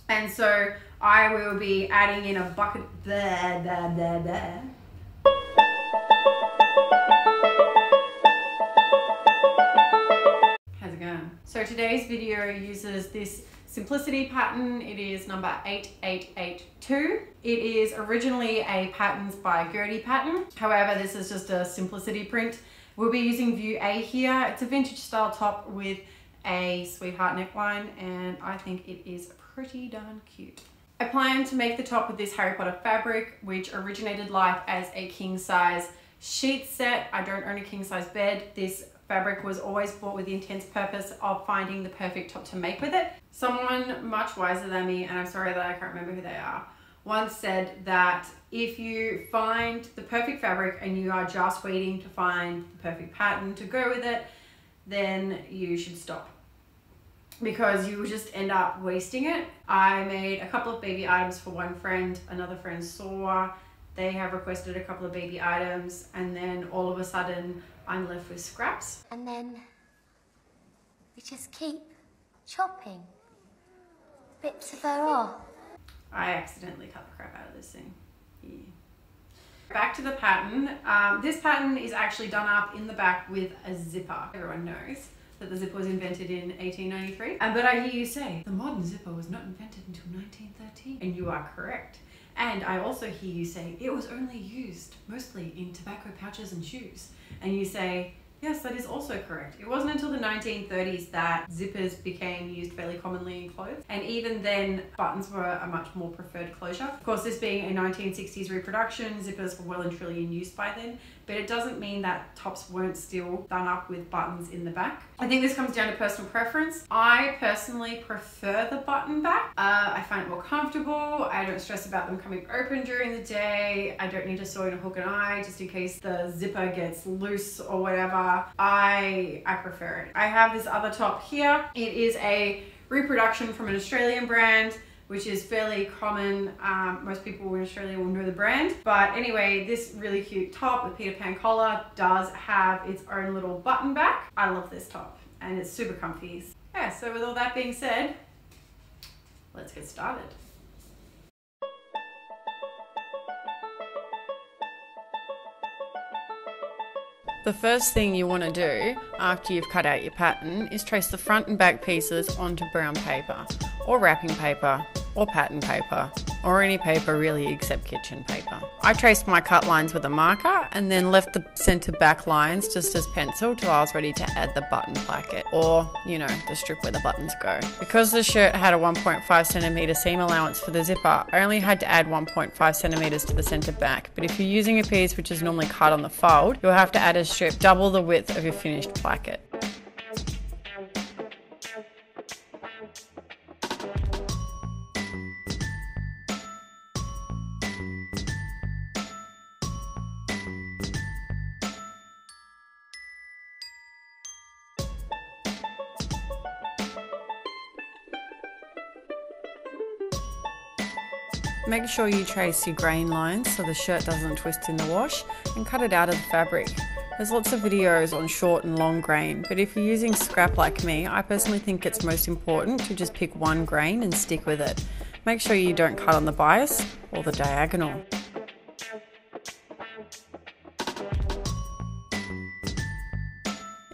And so I will be adding in a bucket. How's it going? So today's video uses this simplicity pattern. It is number 8882. It is originally a Patterns by Gertie pattern. However, this is just a simplicity print. We'll be using view A here. It's a vintage style top with a sweetheart neckline, and I think it is pretty darn cute. I plan to make the top with this Harry Potter fabric, which originated life as a king size sheet set. I don't own a king size bed. This fabric was always bought with the intense purpose of finding the perfect top to make with it. Someone much wiser than me, and I'm sorry that I can't remember who they are, once said that if you find the perfect fabric and you are just waiting to find the perfect pattern to go with it, then you should stop, because you will just end up wasting it. I made a couple of baby items for one friend. Another friend saw, they have requested a couple of baby items, and then all of a sudden I'm left with scraps. And then we just keep chopping bits of her off. I accidentally cut the crap out of this thing. Yeah. Back to the pattern. This pattern is actually done up in the back with a zipper. Everyone knows that the zipper was invented in 1893. But I hear you say, the modern zipper was not invented until 1913. And you are correct. And I also hear you say, it was only used mostly in tobacco pouches and shoes. And you say, yes, that is also correct. It wasn't until the 1930s that zippers became used fairly commonly in clothes. And even then, buttons were a much more preferred closure. Of course, this being a 1960s reproduction, zippers were well and truly in use by then, but it doesn't mean that tops weren't still done up with buttons in the back. I think this comes down to personal preference. I personally prefer the button back. I find it more comfortable. I don't stress about them coming open during the day. I don't need to sew in a hook and eye just in case the zipper gets loose or whatever. I prefer it. I have this other top here. It is a reproduction from an Australian brand, which is fairly common. Most people in Australia will know the brand. But anyway, this really cute top with Peter Pan collar does have its own little button back. I love this top and it's super comfy. Yeah, so with all that being said, let's get started. The first thing you want to do after you've cut out your pattern is trace the front and back pieces onto brown paper, or wrapping paper, or pattern paper, or any paper really except kitchen paper. I traced my cut lines with a marker and then left the center back lines just as pencil till I was ready to add the button placket, or, you know, the strip where the buttons go. Because the shirt had a 1.5 centimeter seam allowance for the zipper, I only had to add 1.5 centimeters to the center back, but if you're using a piece which is normally cut on the fold, you'll have to add a strip double the width of your finished placket. Make sure you trace your grain lines so the shirt doesn't twist in the wash, and cut it out of the fabric. There's lots of videos on short and long grain, but if you're using scrap like me, I personally think it's most important to just pick one grain and stick with it. Make sure you don't cut on the bias or the diagonal.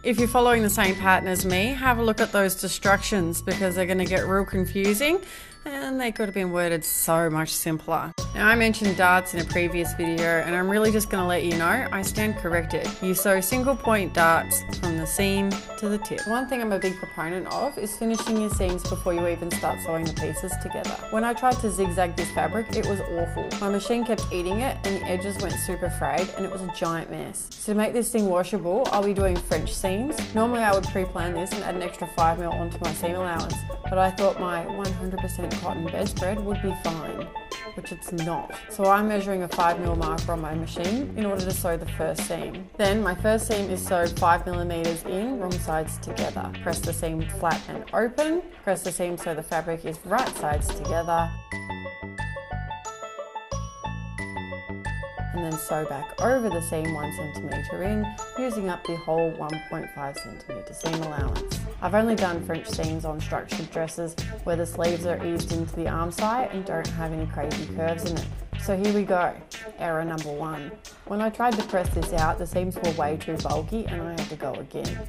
If you're following the same pattern as me, have a look at those destructions, because they're going to get real confusing and they could have been worded so much simpler. Now, I mentioned darts in a previous video, and I'm really just going to let you know I stand corrected. You sew single point darts from the seam to the tip. One thing I'm a big proponent of is finishing your seams before you even start sewing the pieces together. When I tried to zigzag this fabric, it was awful. My machine kept eating it and the edges went super frayed and it was a giant mess. So to make this thing washable, I'll be doing French seams. Normally I would pre-plan this and add an extra 5mm onto my seam allowance, but I thought my 100% cotton bedspread would be fine, which it's not. So I'm measuring a 5mm marker on my machine in order to sew the first seam. Then my first seam is sewed 5mm in, wrong sides together. Press the seam flat and open. Press the seam so the fabric is right sides together. And then sew back over the seam 1 centimetre in, using up the whole 1.5 centimetre seam allowance. I've only done French seams on structured dresses where the sleeves are eased into the arm side and don't have any crazy curves in it. So here we go, error number 1. When I tried to press this out, the seams were way too bulky and I had to go again.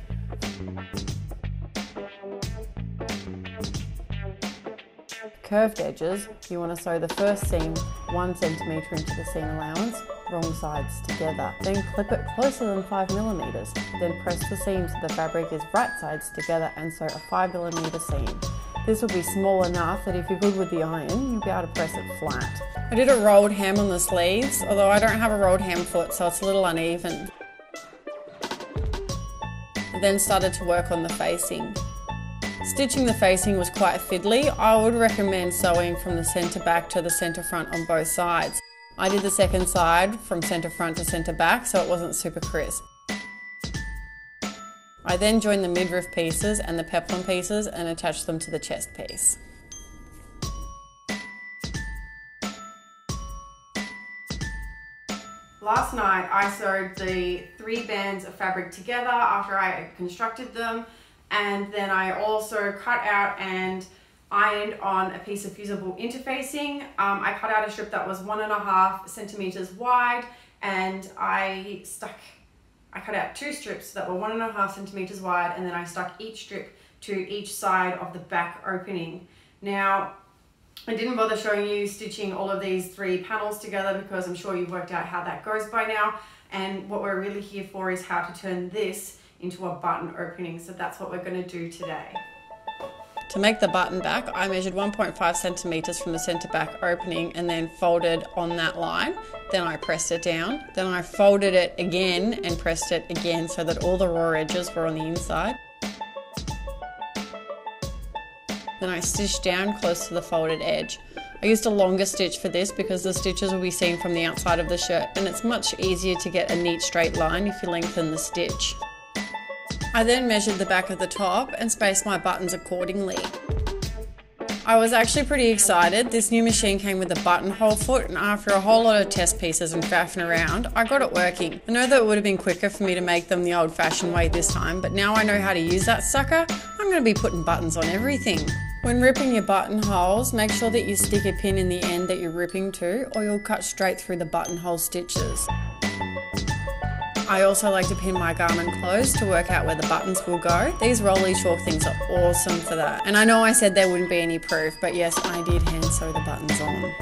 Curved edges, you want to sew the first seam 1 cm into the seam allowance, wrong sides together. Then clip it closer than 5mm. Then press the seams so the fabric is right sides together and sew a 5mm seam. This will be small enough that if you're good with the iron, you'll be able to press it flat. I did a rolled hem on the sleeves, although I don't have a rolled hem foot, so it's a little uneven. I then started to work on the facing. Stitching the facing was quite fiddly. I would recommend sewing from the centre back to the centre front on both sides. I did the second side from centre front to centre back, so it wasn't super crisp. I then joined the midriff pieces and the peplum pieces and attached them to the chest piece. Last night I sewed the 3 bands of fabric together after I constructed them, and then I also cut out and ironed on a piece of fusible interfacing. I cut out a strip that was 1.5 centimeters wide, and I cut out 2 strips that were 1.5 centimeters wide, and then I stuck each strip to each side of the back opening. Now, I didn't bother showing you stitching all of these 3 panels together because I'm sure you've worked out how that goes by now, and what we're really here for is how to turn this into a button opening, so that's what we're going to do today. To make the button back, I measured 1.5 centimeters from the center back opening and then folded on that line. Then I pressed it down. Then I folded it again and pressed it again so that all the raw edges were on the inside. Then I stitched down close to the folded edge. I used a longer stitch for this because the stitches will be seen from the outside of the shirt, and it's much easier to get a neat straight line if you lengthen the stitch. I then measured the back of the top and spaced my buttons accordingly. I was actually pretty excited. This new machine came with a buttonhole foot, and after a whole lot of test pieces and faffing around, I got it working. I know that it would have been quicker for me to make them the old-fashioned way this time, but now I know how to use that sucker, I'm going to be putting buttons on everything. When ripping your buttonholes, make sure that you stick a pin in the end that you're ripping to, or you'll cut straight through the buttonhole stitches. I also like to pin my garment closed to work out where the buttons will go. These rolly chalk things are awesome for that. And I know I said there wouldn't be any proof, but yes, I did hand sew the buttons on.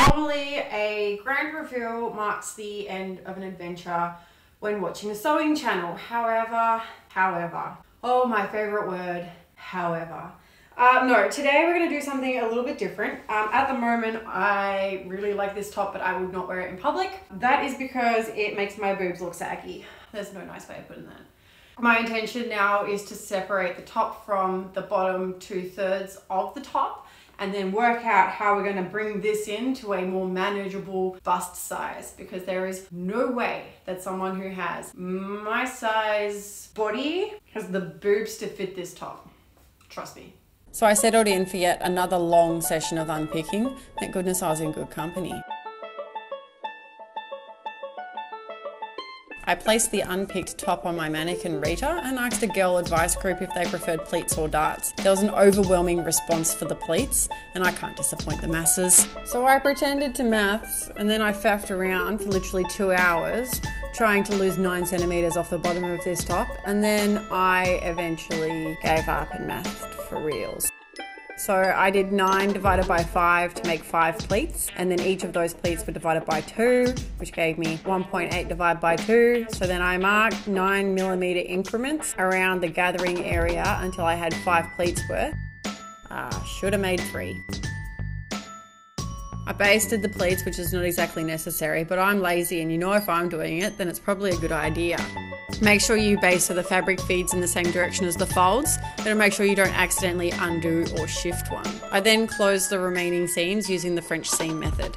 Normally, a grand reveal marks the end of an adventure when watching a sewing channel. However, oh, my favorite word, however. No, today we're going to do something a little bit different. At the moment, I really like this top, but I would not wear it in public. That is because it makes my boobs look saggy. There's no nice way of putting that. My intention now is to separate the top from the bottom 2/3 of the top, and then work out how we're going to bring this into a more manageable bust size, because there is no way that someone who has my size body has the boobs to fit this top. Trust me. So I settled in for yet another long session of unpicking. Thank goodness I was in good company. I placed the unpicked top on my mannequin Rita and asked a girl advice group if they preferred pleats or darts. There was an overwhelming response for the pleats, and I can't disappoint the masses. So I pretended to maths, and then I faffed around for literally 2 hours trying to lose 9 centimeters off the bottom of this top, and then I eventually gave up and mathed for reals. So I did 9 divided by 5 to make 5 pleats, and then each of those pleats were divided by 2, which gave me 1.8 divided by 2. So then I marked 9mm increments around the gathering area until I had 5 pleats worth. Should have made 3. I basted the pleats, which is not exactly necessary, but I'm lazy, and you know if I'm doing it, then it's probably a good idea. Make sure you baste so the fabric feeds in the same direction as the folds, but make sure you don't accidentally undo or shift one. I then closed the remaining seams using the French seam method.